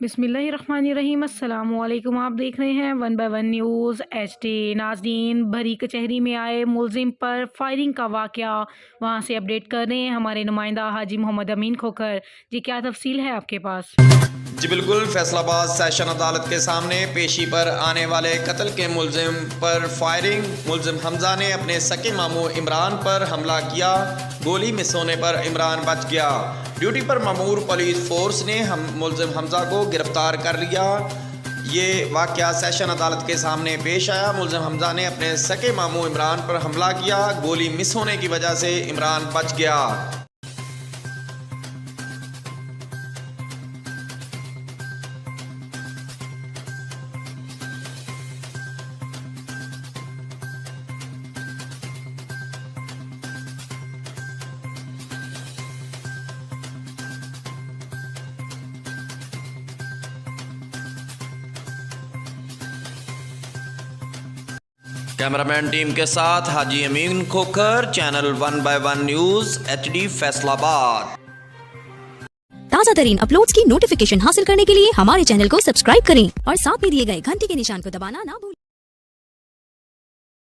बिस्मिल्लाहिर्रहमानिर्रहीम। अस्सलामुअलैकुम। आप देख रहे हैं 1 बाय 1 न्यूज़ HD। नाज़रीन, भरी कचहरी में आए मुलजिम पर फायरिंग का वाक़या वहां से अपडेट कर रहे हैं हमारे नुमाइंदा हाजी मोहम्मद अमीन खोखर। जी, क्या तफसील है आपके पास? जी बिल्कुल, फैसलाबाद सेशन अदालत के सामने पेशी पर आने वाले कत्ल के मुलजिम पर फायरिंग। मुलजिम हमजा ने अपने सके मामू इमरान पर हमला किया। गोली मिस होने पर इमरान बच गया। ड्यूटी पर ममूर पुलिस फोर्स ने मुलजिम हमजा को गिरफ्तार कर लिया। ये वाक़या सेशन अदालत के सामने पेश आया। मुलजिम हमजा ने अपने सके मामू इमरान पर हमला किया। गोली मिस होने की वजह से इमरान बच गया। कैमरामैन टीम के साथ Haji Amin Khokhar, channel 1 by 1 news HD Faisalabad. ताज़ा तरीन अपलोड्स की नोटिफिकेशन हासिल करने के लिए हमारे चैनल को सब्सक्राइब करें और साथ में दिए गए घंटी के निशान को दबाना ना भूलें।